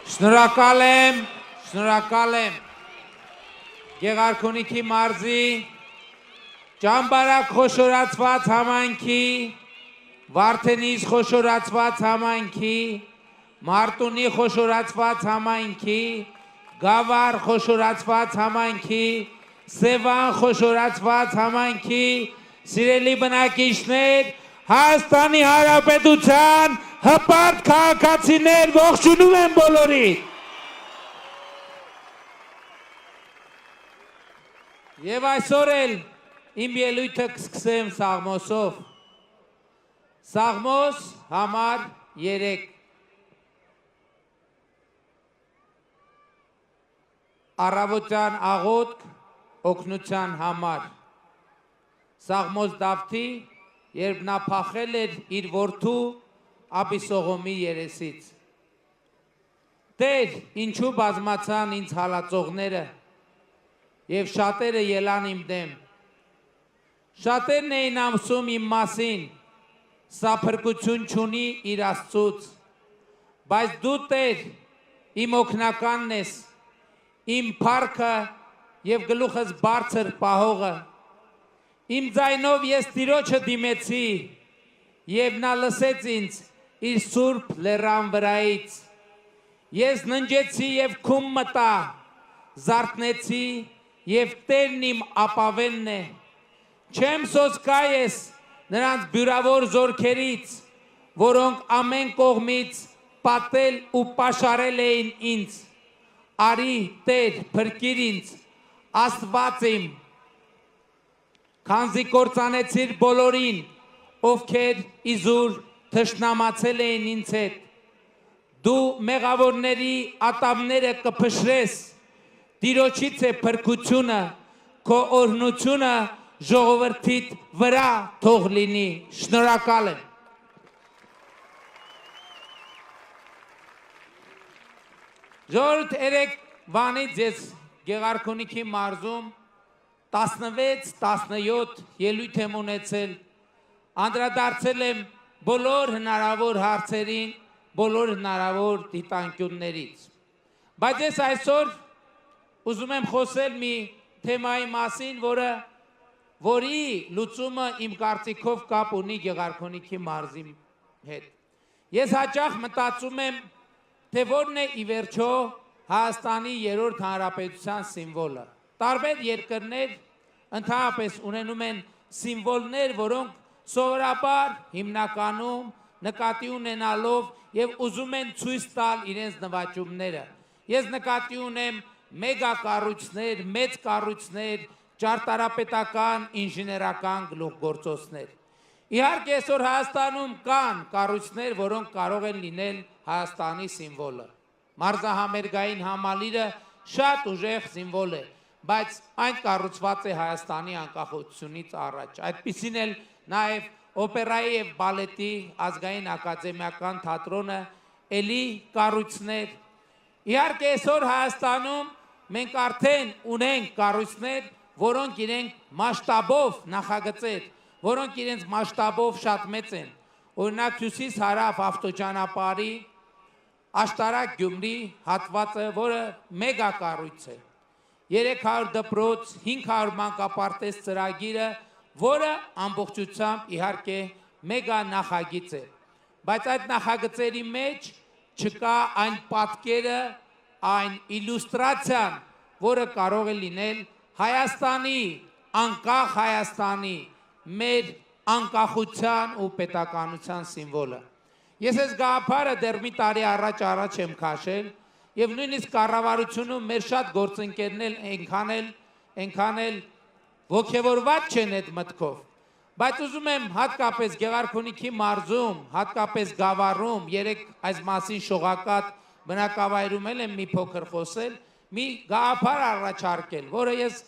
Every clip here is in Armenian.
Շնորհակալ եմ Գեղարքունիքի մարզի Ճամբարակ խոշորացված համայնքի, Վարդենիս խոշորացված համայնքի, Մարտունի խոշորացված համայնքի, Գավառ խոշորացված համայնքի, Սևան խոշորացված համայնքի, սիրելի բնակիչներ, Հայաստանի Հանրապետության հպարտ քաղաքացիներ, ողջունում եմ բոլորին։ Եվ այսօր էլ իմ ելույթը կսկսեմ Սաղմոսով։ Սաղմոս համար 3 Առավոտյան աղոթք օգնության համար։ Սաղմոս Դավթի, երբ նա փախել էր իր որդու Աբիսողոմի երեսից։ Տեր, ինչու բազմացան ինձ հալածողները, և շատերը ելան իմ դեմ։ Շատերն էին ամսում իմ մասին, սա փրկություն չունի իր Աստծուց, բայց դու Տեր, իմ օգնականն ես, իմ փառքը և գլուխս բարձր պահողը։ Իմ ձայնով ես Տիրոջը դիմեցի, և նա լսեց ինձ իր սուրբ լեռան վրայից։ Ես ննջեցի և քուն մտա, զարթնեցի, և Տերն իմ ապավենն է։ Չեմ սոսկա ես նրանց բյուրավոր զորքերից, որոնք ամեն կողմից պատել ու պաշարել էին ինձ։ Արի Տեր, փրկիր ինձ, Աստված իմ, քանզի կործանեցիր բոլորին, ովքեր իզուր թշնամացել էին ինձ հետ։ Դու մեղավորների ատամները կփշրես, Տիրոջից է փրկությունը, քո օրհնությունը ժողովրդիդ վրա թող լինի։ Շնորհակալ եմ։ Ժողովուրդ, երեկվանից ես Գեղարքունիքի մարզում 16-17 ելույթ եմ ունեցել, անդրադարձել եմ բոլոր հնարավոր հարցերին, բոլոր հնարավոր դիտանկյուններից։ Բայց ես այսօր ուզում եմ խոսել մի թեմայի մասին, որի լուծումը իմ կարծիքով կապ ունի Գեղարքունիքի մարզի հետ։ Ես հաճախ մտածում եմ, թե որն է ի վերջո Հայաստանի երրորդ հանրապետության սիմվոլը։ Տարբեր երկրներ ընդհանրապես ունենում են սիմվոլներ, որոնք սովորաբար հիմնականում նկատի ունենալով և ուզում են ցույց տալ իրենց նվաճումները։ Ես նկատի ունեմ մեգա կառույցներ, մեծ կառույցներ, ճարտարապետական, ինժեներական գլուխգործոցներ։ Իհարկե այսօր Հայաստանում կան կառույցներ, որոնք կարող են լինել Հայաստանի սիմվոլը։ Մարզահամերգային համալիրը շատ ուժեղ սիմվոլ է, բայց այն կառուցված է Հայաստանի անկախությունից առաջ։ Այդպիսին էլ նաև օպերայի և բալետի ազգային ակադեմիական թատրոնը էլի կառույցներ։ Իհարկե այսօր Հայաստանում մենք արդեն ունենք կառույցներ, որոնք իրենք մասշտաբով նախագծեր, որոնք իրենց մասշտաբով շատ մեծ են։ Օրինակ հյուսիս-հարավ ավտոճանապարհի Աշտարակ Գյումրի հատվածը, որը մեգա կառույց է, 300 դպրոց, 500 մանկապարտեզ ծրագիրը, որը ամբողջությամբ իհարկե մեգա նախագիծ է։ Բայց այդ նախագծերի մեջ չկա այն պատկերը, այն իլյուստրացիան, որը կարող է լինել Հայաստանի, անկախ Հայաստանի, մեր անկախության ու պետականության սիմվոլը։ Ես այս գաղափարը դեռ մի տարի առաջ եմ քաշել և նույնիսկ կառավարությունում մեր շատ գործընկերներ այնքան էլ ոգևորված չեն այդ մտքով, բայց ուզում եմ հատկապես Գեղարքունիքի մարզում, հատկապես Գավառում, երեկ այս մասին շողակաթ բնակավայրում եմ մի փոքր խոսել, մի գաղափար առաջարկել, որը ես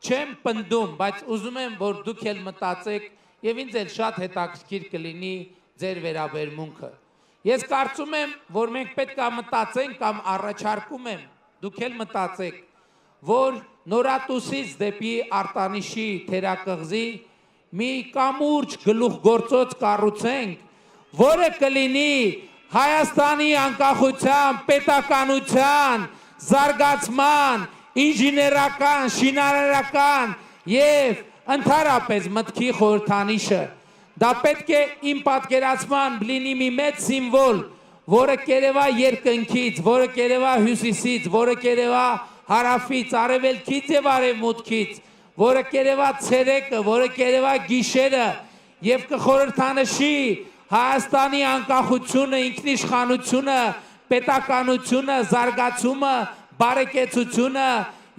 չեմ պնդում, բայց ուզում եմ, որ դուք էլ մտածեք և ինձ էլ շատ հետաքրքիր կլինի ձեր վերաբերմունքը։ Ես կարծում եմ, որ մենք պետք է մտածենք կամ առաջարկում եմ, դուք էլ մտածեք, որ Նորատուսից դեպի Արտանիշի թերակղզի մի կամուրջ գլուխգործոց կառուցենք, որը կլինի Հայաստանի անկախության, պետականության, զարգացման, ինժեներական, շինարարական եւ ընդհանրապես մտքի խորհրդանիշը։ Դա պետք է իմ պատկերացման լինի մի մեծ սիմվոլ, որը կերևա երկնքից, որը կերևա հյուսիսից, որը կերևա հարավից, արևելքից եւ արևմուտքից, որը կերևա ցերեկը, որը կերևա գիշերը եւ կխորհրդանշի Հայաստանի անկախությունը, ինքնիշխանությունը, պետականությունը, զարգացումը, բարեկեցությունը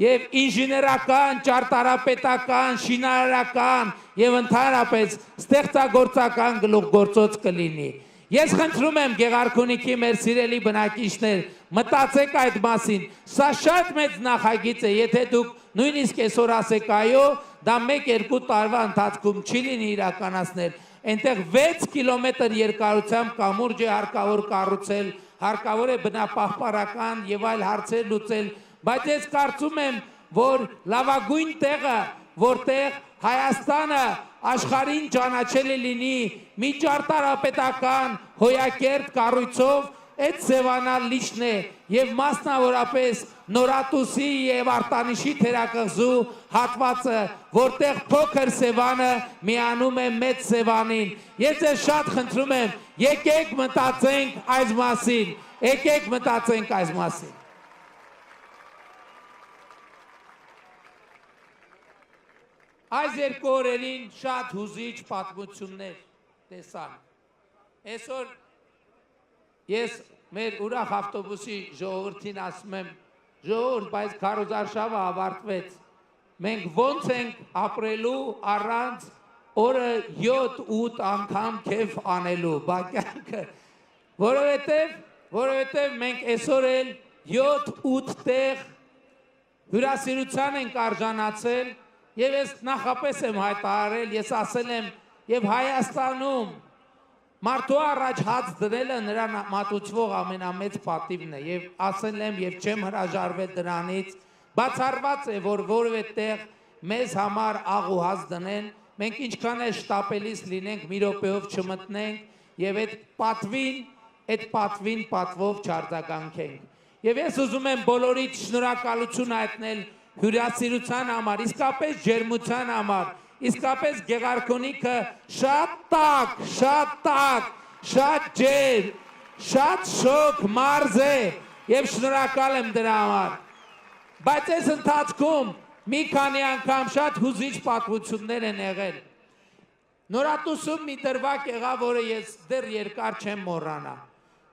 եւ ինժեներական, ճարտարապետական, շինարարական եւ ընդհանրապես ստեղծագործական գլուխգործոց կլինի։ Ես խնդրում եմ Գեղարքունիքի մեր սիրելի բնակիչներ, մտածեք այդ մասին։ Սա շատ մեծ նախագիծ է, եթե դուք նույնիսկ այսօր ասեք այո, դա 1-2 տարվա ընթացքում չի լինի իրականացնել։ Այնտեղ 6 կիլոմետր երկարությամբ կամուրջ է հարկավոր կառուցել, հարկավոր է բնապահպանական եւ այլ հարցեր լուծել, բայց ես կարծում եմ, որ լավագույն տեղը, որտեղ Հայաստանը աշխարհին ճանաչել է լինի մի ճարտարապետական հոյակերտ կառույցով, այդ Սևանան լիճն է եւ մասնավորապես Նորատուսի եւ Արտանիշի թերակղզու հատվածը, որտեղ փոքր Սևանը միանում է մեծ Սևանին։ Ես ձեզ շատ խնդրում եմ, եկեք մտածենք այս մասին, եկեք մտածենք այս մասին։ Այս երկու օրերին շատ հուզիչ պատմություններ տեսան։ Այսօր ես մեր ուրախ ավտոբուսի ժողովրդին ասում եմ, ժողովուրդ, բայց քարոզարշավը ավարտվեց։ Մենք ոնց ենք ապրելու առանց օրը 7-8 անգամ քեֆ անելու, բակյանքը, որովհետև մենք այսօր էլ 7-8 տեղ հյուրասիրության ենք արժանացել եւ ես նախապես եմ հայտարարել, ես ասել եմ եւ Հայաստանում մարդու առաջ հաց դնելը նրան մատուցվող ամենամեծ պատիվն է եւ ասել եմ եւ չեմ հրաժարվել դրանից, բացառված է, որ որևէ տեղ մեզ համար աղ ու հաց դնեն, մենք ինչքան է շտապելիս լինենք, մի րոպեով չմտնենք եւ այդ պատվին պատվով չարձագանքենք։ Եվ ես ուզում եմ բոլորիդ շնորհակալություն հայտնել հյուրասիրության համար, իսկապես ջերմության համար, իսկապես Գեղարքունիքը շատ տաք, շատ ջեր, շատ շոգ մարզ է եւ շնորհակալ եմ դրա համար։ Բայց այս ընթացքում մի քանի անգամ շատ հուզիչ պատմություններ են եղել։ Նորատուսում մի դրվագ եղավ, որը ես դեռ երկար չեմ մոռանա։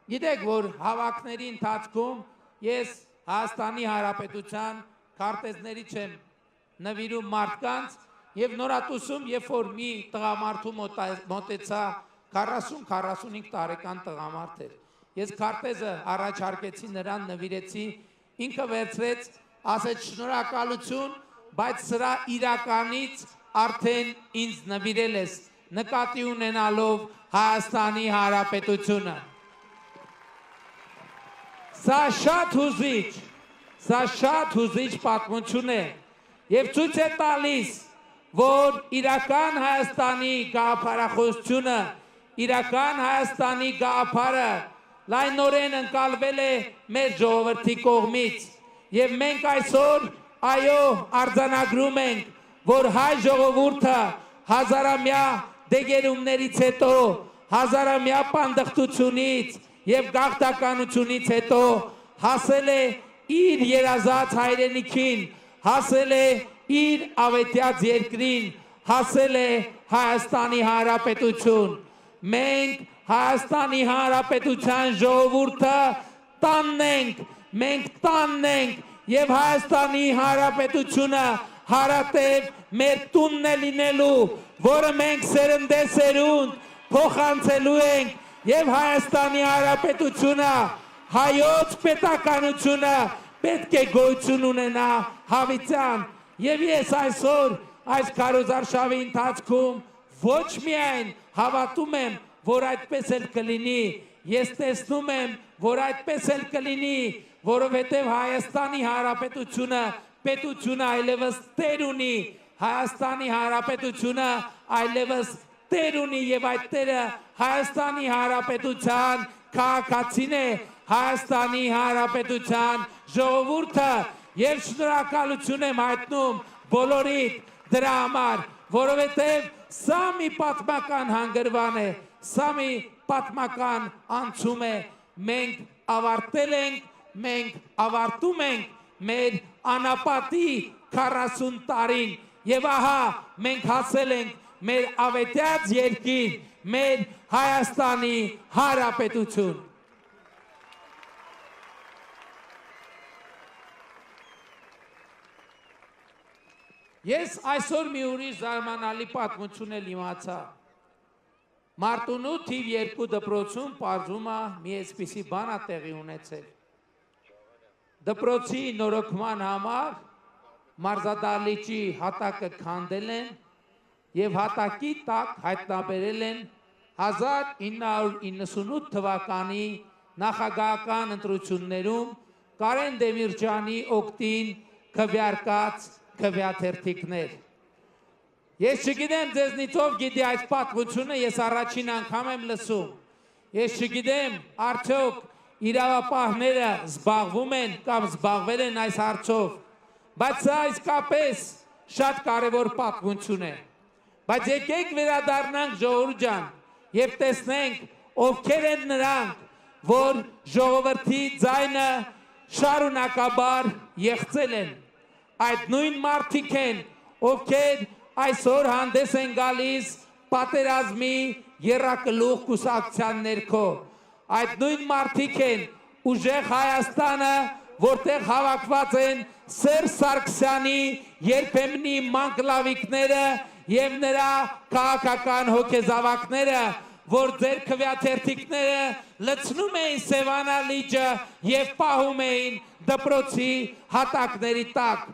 Գիտեք, որ հավաքների ընթացքում ես Հայաստանի Հանրապետության քարտեզներից եմ նվիրում մարդկանց եւ Նորատուսում, երբ որ մի տղամարդու մոտեցա 40-45 տարեկան տղամարդ էր։ Ես քարտեզը առաջարկեցի նրան, նվիրեցի, ինքը վերցրեց, ասեց շնորհակալություն, բայց սրա իրականից արդեն ինձ նվիրել ես, նկատի ունենալով Հայաստանի Հանրապետությունը։ Սա շատ հուզիչ պատմություն է եւ ցույց է տալիս, որ իրական Հայաստանի գաղափարախոսությունը, իրական Հայաստանի գաղափարը լայնորեն ընկալվել է մեր ժողովրդի կողմից եւ մենք այսօր այո արձանագրում ենք, որ հայ ժողովուրդը հազարամյա դեգերումներից հետո, հազարամյա պանդխտությունից եւ գաղթականությունից հետո հասել է իր երազած հայրենիքին, հասել է իր ավետյաց երկրին, հասել է Հայաստանի Հանրապետություն։ Մենք Հայաստանի Հանրապետության ժողովուրդը տանն ենք, մենք տանն ենք եւ Հայաստանի Հանրապետությունը հարատև մեր տունն է լինելու, որը մենք սերնդեսերունդ փոխանցելու ենք եւ Հայաստանի Հանրապետությունը հայոց պետականությունը պետք է գոյություն ունենա հավիտյան եւ ես այսօր այս քարոզարշավի ընթացքում ոչ միայն հավատում եմ, որ այդպես էլ կլինի, ես տեսնում եմ, որ այդպես էլ կլինի, որովհետեւ Հայաստանի Հանրապետությունը պետությունը այլևս տեր ունի, Հայաստանի Հանրապետությունը այլևս տեր ունի եւ այդ տերը Հայաստանի Հանրապետության քաղաքացին է Հայաստանի Հանրապետության ժողովուրդը եւ շնորհակալություն եմ հայտնում բոլորիդ դրա համար, որովհետեւ սա մի պատմական հանգրվան է, սա մի պատմական անցում է, մենք ավարտել ենք, մենք ավարտում ենք մեր անապատի 40 տարին եւ ահա մենք հասել ենք մեր ավետյաց երկիր, մեր Հայաստանի Հանրապետություն։ Ես այսօր մի ուրիշ զարմանալի պատմություն էլ իմացա։ Մարտունու թիվ 2 դպրոցում պարզում է մի այսպիսի բան է տեղի ունեցել։ Դպրոցի նորոգման համար մարզադահլիճի հատակը քանդել են եւ հատակի տակ հայտնաբերել են 1998 թվականի նախագահական ընտրություններում Կարեն Դեմիրճյանի օգտին քվեարկած քվեաթերթիկներ։ Ես չգիտեմ ձեզնից ով գիտի այս պատմությունը, ես առաջին անգամ եմ լսում։ Ես չգիտեմ արդյոք իրավապահները զբաղվում են կամ զբաղվել են այս հարցով, բայց սա իսկապես շատ կարևոր պատմություն է։ Բայց եկեք վերադառնանք ժողովուրդ ջան եւ տեսնենք ովքեր են նրանք, որ ժողովրդի ձայնը շարունակաբար եղծել են։ Այդ նույն մարդիկ են, ովքեր այսօր հանդես են գալիս պատերազմի եռակլուղ կուսակցության ներքո։ Այդ նույն մարդիկ են ուժեղ Հայաստանը, որտեղ հավաքված են Սերժ Սարգսյանի երբեմնի մանկլավիկները եւ նրա քաղաքական հոգեզավակները, որ ձեր քվեաթերթիկները լցնում էին Սևանա լիճը եւ պահում էին դպրոցի հատակների տակ։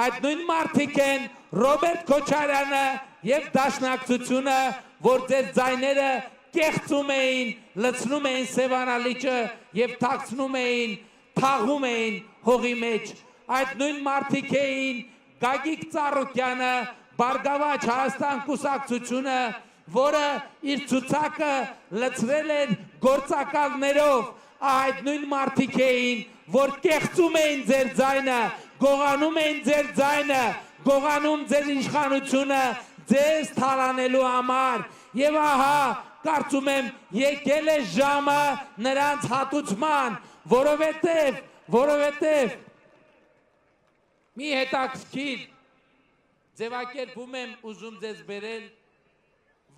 Այդ նույն մարդիկ են Ռոբերտ Քոչարյանը եւ Դաշնակցությունը, որ ձեր ձայները կեղծում էին, լցնում էին Սևանա լիճը եւ թաքցնում էին, թաղում էին հողի մեջ։ Այդ նույն մարդիկ էին Գագիկ Ծառուկյանը, Բարգավաճ Հայաստան կուսակցությունը, որը իր ցուցակը լցրել էր գործակալներով, այդ նույն մարդիկ էին, որ կեղծում էին ձեր ձայնը, գողանում էին ձեր ձայնը, գողանում ձեր իշխանությունը ձեզ թալանելու համար։ Եվ ահա կարծում եմ եկել է ժամը նրանց հատուցման, որովհետև մի հետաքրքիր ձևակերպում եմ ուզում ձեզ բերել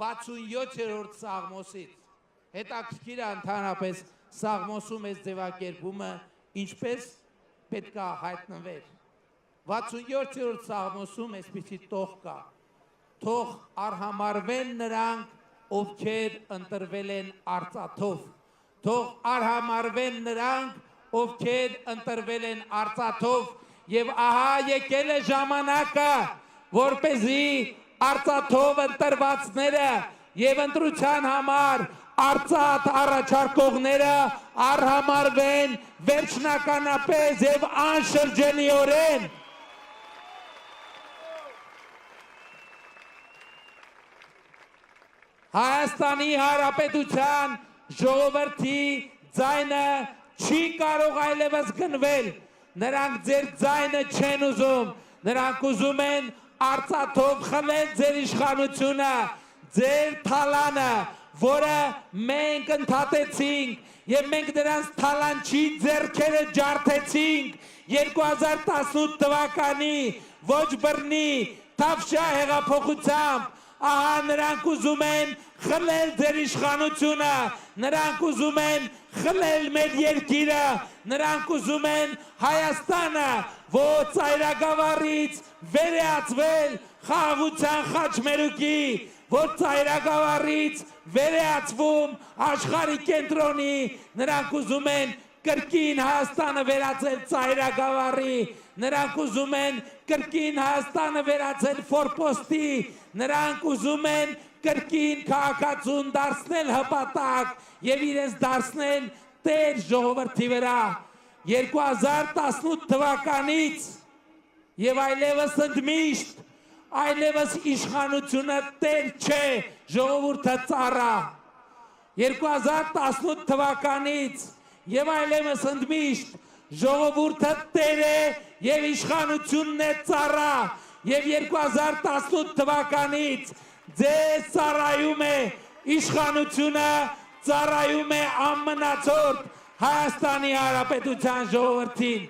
67-րդ Սաղմոսից։ Հետաքրքիր է ընդհանրապես Սաղմոսում այս ձևակերպումը ինչպես պետք է հայտնվեր։ 67-րդ Սաղմոսում այսպիսի տող կա. թող արհամարվեն նրանք, ովքեր ընտրվել են արծաթով, թող արհամարվեն նրանք, ովքեր ընտրվել են արծաթով, եւ ահա եկել է ժամանակը, որպեսզի արծաթով ընտրվածները եւ ընտրության համար արծաթ առաջարկողները արհամարվեն վերջնականապես եւ անշրջենիորեն։ Հայաստանի Հանրապետության ժողովրդի ձայնը չի կարող այլևս գնվել։ Նրանք ձեր ձայնը չեն ուզում, նրանք ուզում են արծաթով խլել ձեր իշխանությունը, ձեր թալանը, որը մենք ընդհատեցինք եւ մենք նրանց թալանչի ձեռքերը ջարդեցինք 2018 թվականի ոչ բռնի Թավշյա հեղափոխությամբ։ Ահա նրանք ուզում են խլել ձեր իշխանությունը, նրանք ուզում են խլել մեր երկիրը, նրանք ուզում են Հայաստանը ոչ ծայրագավառից վերեացվել խաղաղության խաչմերուկի, որ ծայրագավառից վերեացվում աշխարհի կենտրոնի, նրանք ուզում են կրկին Հայաստանը վերածել ծայրագավառի, նրանք ուզում են կրկին Հայաստանը վերածել ֆորպոստի, նրանք ուզում են կրկին քաղաքացուն դարձնել հպատակ եւ իրենց դարձնել տեր ժողովրդի վրա։ 2018 թվականից եւ այլևս ընդմիշտ այլևս իշխանությունը տեր չէ, ժողովուրդը ծառա։ 2018 թվականից եւ այլևս ընդմիշտ ժողովուրդը տեր է եւ իշխանությունն է ծառա եւ 2018 թվականից ձեզ ծառայում է իշխանությունը ծառայում է ամնացորդ Հայաստանի Հանրապետության ժողովրդին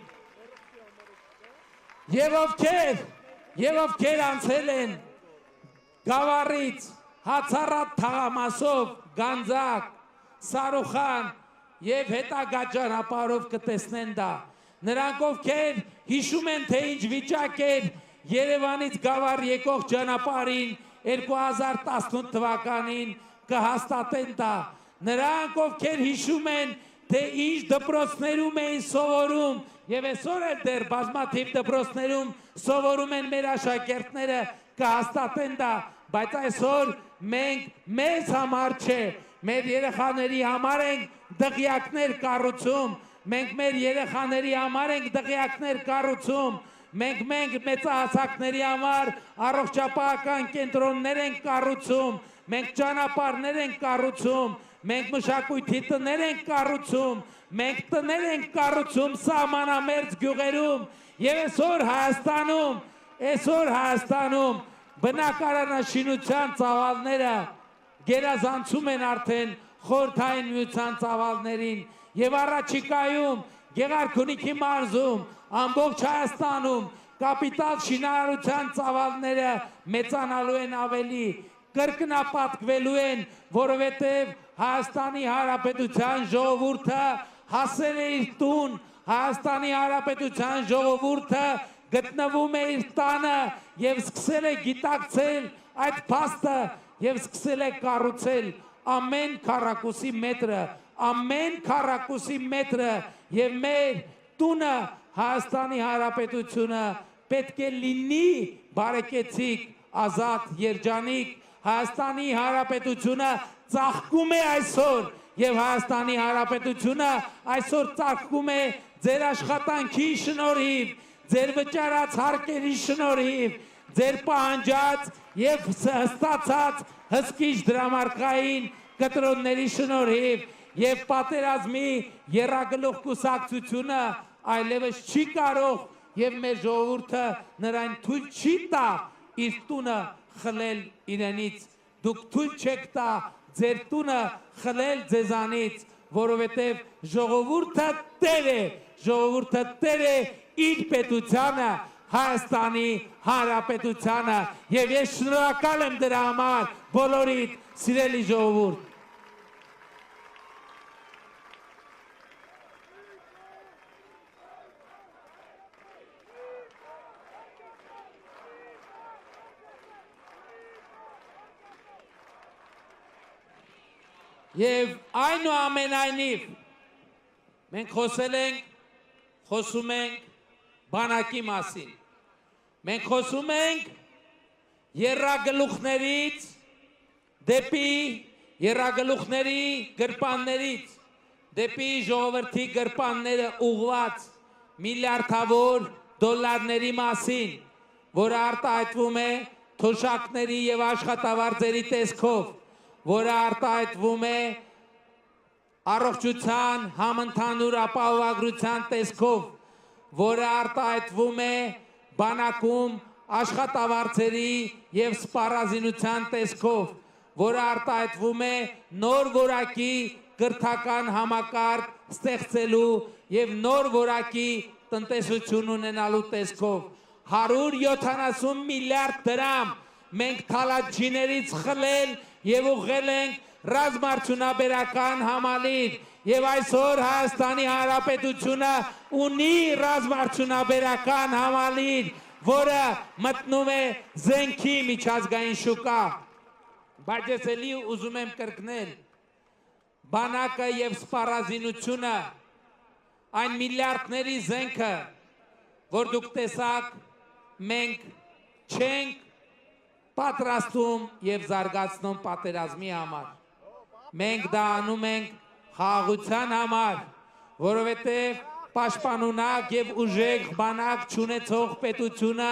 եւ ովքեր անցել են Գավառից Հացառատ թաղամասով Գանձակ Սարուխան եւ հետագա ճանապարհով կտեսնեն դա նրանք ովքեր հիշում են թե ինչ վիճակ էր Երևանից Գավառ եկող ճանապարհին 2018 թվականին կհաստատեն դա նրանք ովքեր հիշում են թե ինչ դպրոցներում էին սովորում եւ այսօր էլ դեռ բազմաթիվ դպրոցներում սովորում են մեր աշակերտները կհաստատեն դա բայց այսօր մենք մեզ համար չէ մեր երեխաների համար ենք դղյակներ կառուցում մենք մեր երեխաների համար ենք դղյակներ կառուցում մենք մեծահասակների համար առողջապահական կենտրոններ ենք կառուցում մենք ճանապարհներ ենք կառուցում մենք մշակույթի տներ ենք կառուցում մենք տներ ենք կառուցում սահմանամերձ գյուղերում եւ այսօր Հայաստանում բնակարանաշինության ծավալները գերազանցում են արդեն խորհրդային միության ծավալներին եւ առաջիկայում Գեղարքունիքի մարզում ամբողջ Հայաստանում կապիտալ շինարարության ծավալները մեծանալու են ավելի կրկնապատկվելու են որովհետեւ Հայաստանի Հանրապետության ժողովուրդը հասել է իր տուն Հայաստանի Հանրապետության ժողովուրդը գտնվում է իր տանը եւ սկսել է գիտակցել այդ փաստը եւ սկսել է կառուցել ամեն քառակուսի մետրը եւ մեր տունը Հայաստանի Հանրապետությունը պետք է լինի բարեկեցիկ ազատ երջանիկ Հայաստանի Հանրապետությունը ծաղկում է այսօր եւ Հայաստանի Հանրապետությունը այսօր ծաղկում է ձեր աշխատանքի շնորհիվ ձեր վճարած հարկերի շնորհիվ ձեր պահանջած եւ հստացած հսկիչ դրամարկային կտրոնների շնորհիվ եւ պատերազմի եռագլուխ կուսակցությունը այլևս չի կարող եւ մեր ժողովուրդը նրան թույլ չի տա իր տունը խլել իրենից դուք թույլ չեք տա ձեր տունը խլել ձեզանից որովհետեւ ժողովուրդը տեր է իր պետությանը Հայաստանի Հանրապետությանը եւ ես շնորհակալ եմ դրա համար բոլորիդ սիրելի ժողովուրդ Եվ այնուամենայնիվ մենք խոսում ենք բանակի մասին, մենք խոսում ենք եռագլուխներից դեպի եռագլուխների գրպաններից դեպի ժողովրդի գրպանները ուղղված միլիարդավոր դոլարների մասին, որը արտահայտվում է թոշակների եւ աշխատավարձերի տեսքով որը արտահայտվում է առողջության համընդհանուր ապահովագրության տեսքով, որը արտահայտվում է բանակում աշխատավարձերի եւ սպառազինության տեսքով, որը արտահայտվում է նոր որակի կրթական համակարգ ստեղծելու եւ նոր որակի տնտեսություն ունենալու տեսքով 170 միլիարդ դրամ մենք թալաջիներից խլել եւ ուղղել ենք ռազմարդյունաբերական համալիր եւ այսօր Հայաստանի Հանրապետությունը ունի ռազմարդյունաբերական համալիր, որը մտնում է զենքի միջազգային շուկա։ Բայց ես էլի ուզում եմ կրկնել, բանակը եւ սպառազինությունը, այն միլիարդների զենքը, որ դուք տեսաք, մենք չենք պատրաստում եւ զարգացնում պատերազմի համար։ Մենք դա անում ենք խաղաղության համար, որովհետեւ պաշտպանունակ եւ ուժեղ բանակ չունեցող պետությունը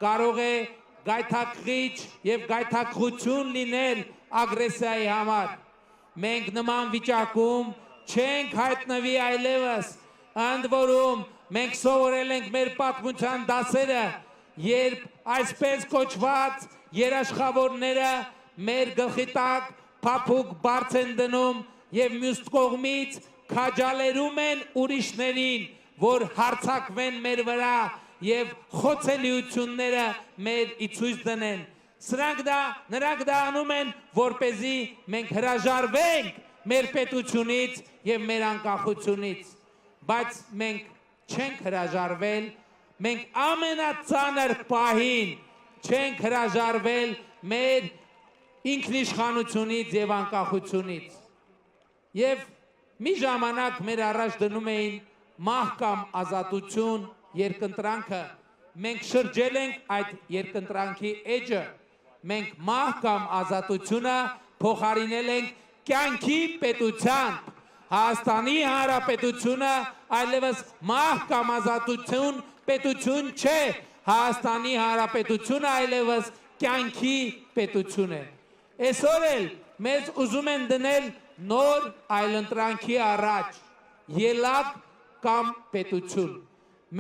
կարող է գայթակղիչ եւ գայթակղություն լինել ագրեսիայի համար։ մենք նման վիճակում չենք հայտնվի այլևս, ընդ որում մենք սովորել ենք մեր պատմության դասերը, երբ այսպես կոչված երաշխավորները մեր գլխի տակ փափուկ բարձ են դնում եւ մյուս կողմից քաջալերում են ուրիշներին, որ հարձակվեն մեր վրա եւ խոցելիությունները մեր իցույց դնեն։ Նրանք դա անում են, որպեսզի մենք հրաժարվենք մեր պետությունից եւ մեր անկախությունից, բայց մենք չենք հրաժարվել, մենք ամենածանր պահին չենք հրաժարվել մեր ինքնիշխանությունից եւ անկախությունից։ Եվ մի ժամանակ մեր առաջ դնում էին մահ կամ ազատություն երկընտրանքը, մենք շրջել ենք այդ երկընտրանքի էջը, մենք մահ կամ ազատությունը փոխարինել ենք կյանքի պետությամբ, Հայաստանի Հանրապետությունը այլևս մահ կամ ազատություն պետություն չէ, Հայաստանի Հանրապետությունը այլևս կյանքի պետություն է։ Այսօր էլ մեզ ուզում են դնել նոր այլընտրանքի առաջ, ելակ կամ պետություն։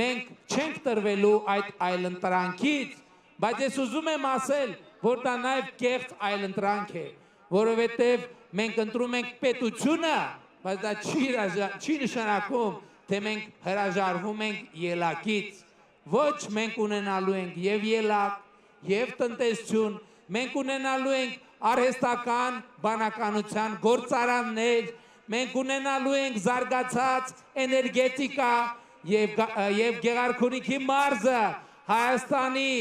Մենք չենք տրվելու այդ այլընտրանքից, բայց ես ուզում եմ ասել, որ դա նաև կեղծ այլընտրանք է, որովհետև մենք ընտրում ենք պետությունը, բայց դա չի նշանակում, թե մենք հրաժարվում ենք ելակից։ Ոչ, մենք ունենալու ենք եւ ելակ, եւ տնտեսություն, մենք ունենալու ենք արհեստական բանականության գործարաններ, մենք ունենալու ենք զարգացած էներգետիկա եւ Գեղարքունիքի մարզը Հայաստանի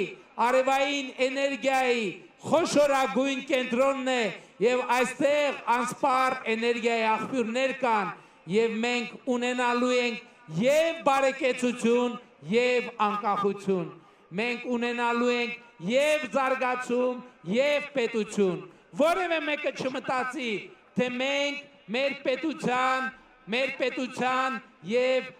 արևային էներգիայի խոշորագույն կենտրոնն է եւ այստեղ անսպառ էներգիայի աղբյուրներ կան եւ մենք ունենալու ենք եւ բարեկեցություն եւ անկախություն, մենք ունենալու ենք եւ զարգացում եւ պետություն, որևէ մեկը չմտածի, թե մենք մեր պետության եւ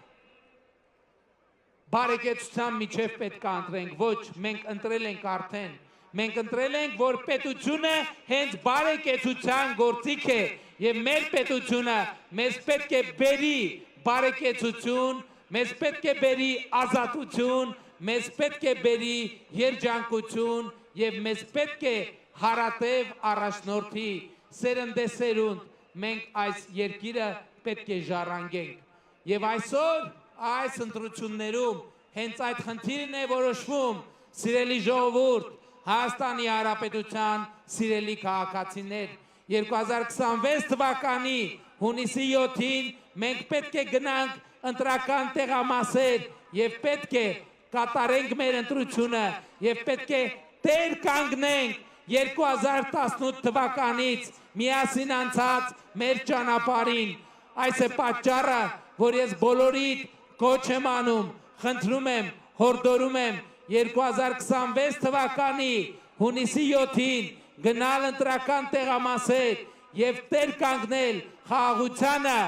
բարեկեցության միջև պետք է ընտրենք, ոչ, մենք ընտրել ենք արդեն, մենք ընտրել ենք, որ պետությունը հենց բարեկեցության գործիք է եւ մեր պետությունը մեզ պետք է բերի բարեկեցություն, մեզ պետք է բերի ազատություն, մեզ պետք է բերի երջանկություն եւ մեզ պետք է հարատև առաջնորդի սերնդեսերունդ մենք այս երկիրը պետք է ժառանգենք եւ այսօր այս ընտրություններում հենց այդ խնդիրն է որոշվում, սիրելի ժողովուրդ, Հայաստանի Հանրապետության սիրելի քաղաքացիներ, 2026 թվականի հունիսի 7-ին մենք պետք է գնանք ընտրական տեղամասեր եւ պետք է կատարենք մեր ընտրությունը եւ պետք է տեր կանգնենք 2018 թվականից միասին անցած մեր ճանապարհին։ Այս է պատճառը, որ ես բոլորիդ կոչ եմ անում, խնդրում եմ, հորդորում եմ 2026 թվականի հունիսի 7-ին գնալ ընտրական տեղամասեր եւ տեր կանգնել խաղաղությանը,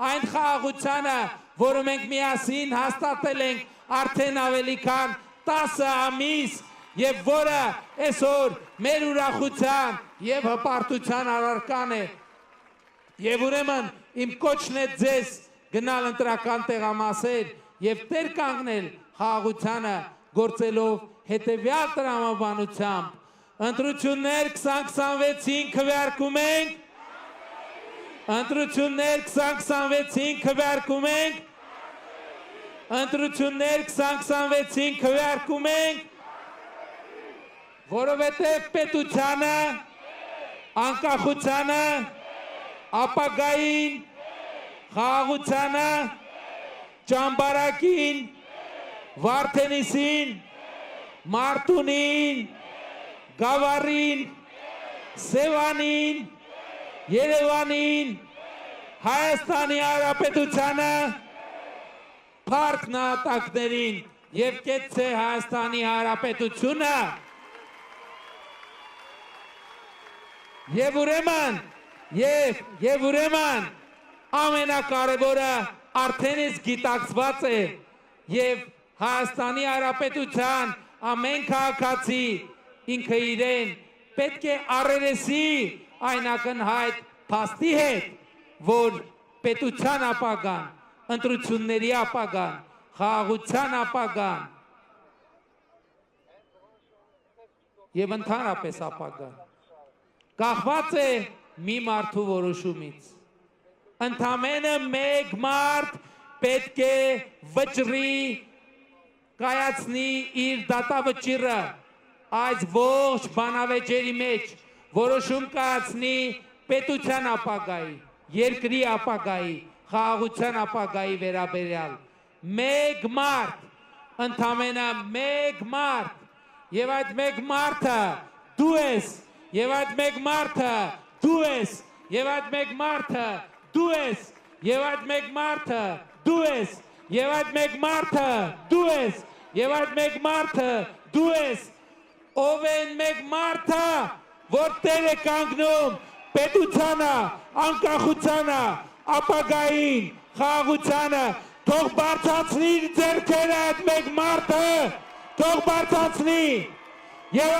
այն խաղաղությանը, որը մենք միասին հաստատել ենք արդեն ավելի քան 10 ամիս եւ որը այսօր մեր ուրախության եւ հպարտության առարկան է։ Եվ ուրեմն իմ կոչն է ձեզ գնալ ընտրական տեղամասեր եւ տեր կանգնել խաղաղությանը գործելով հետեւյալ տրամաբանությամբ ընտրություններ 2026-ին քվեարկում ենք, ընտրություններ 2026-ին քվեարկում ենք, ընտրություններ 2026-ին քվեարկում ենք, որովհետև պետությանը, անկախությանը, ապագային, խաղաղությանը, ճամբարակին, Վարդենիսին, Մարտունին, Գավառին, Սևանին, Երևանին, Հայաստանի Հանրապետությանը, փառք նահատակներին եւ կեցցե Հայաստանի Հանրապետությունը եւ ուրեմն ամենակարևորը արդեն իսկ գիտակցված է եւ Հայաստանի Հանրապետության ամեն քաղաքացի ինքը իրեն պետք է առերեսի այն ակնհայտ փաստի հետ, որ պետության ապագան, ընտրությունների ապագան, խաղաղության ապագան եւ ընդհանրապես ապագան կախված է մի մարդու որոշումից։ Ընդամենը մեկ մարդ պետք է վճռի կայացնի իր դատավճիռը այս ողջ բանավեճերի մեջ, որոշում կայացնի պետության ապագայի, երկրի ապագայի, խաղաղության ապագայի վերաբերյալ։ Մեկ մարդ, ընդամենը մեկ մարդ, եւ այդ մեկ մարդը դու ես, եւ այդ մեկ մարդը դու ես, եւ այդ մեկ մարդը դու ես, եւ այդ մեկ մարդը դու ես, եւ այդ մեկ մարդը դու ես, եւ այդ մեկ մարդը դու ես, ով են մեկ մարդը, որ տեր է կանգնում պետությանը, անկախությանը, ապագային, խաղաղությանը, թող բարձրացնի իր ձեռքերը այդ մեկ մարդը, թող բարձրացնի, եւ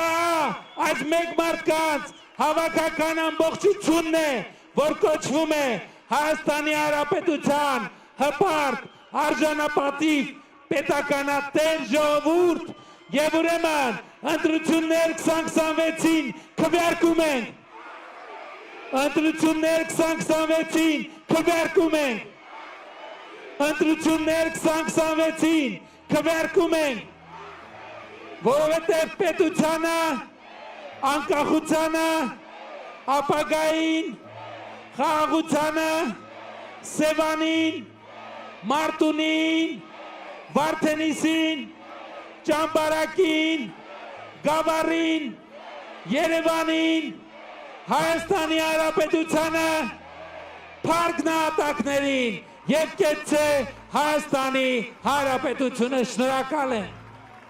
այս մեկ մարդկանց հավաքական ամբողջությունն է, որ կոչվում է Հայաստանի Հանրապետության հպարտ, արժանապատիվ, պետականատեր ժողովուրդ, եւ ուրեմն ընտրություններ 2026-ին քվեարկում ենք, ընտրություններ 2026-ին քվեարկում ենք, ընտրություններ 2026-ին քվեարկում ենք, որովհետև պետությանը, անկախությանը, ապագային, խաղաղությանը, Սևանին, Մարտունին, Վարդենիսին, Ճամբարակին, Գավառին, Երևանին, Հայաստանի Հանրապետությանը, փառք նահատակներին եւ կեցցե Հայաստանի Հանրապետությունը։ Շնորհակալ եմ։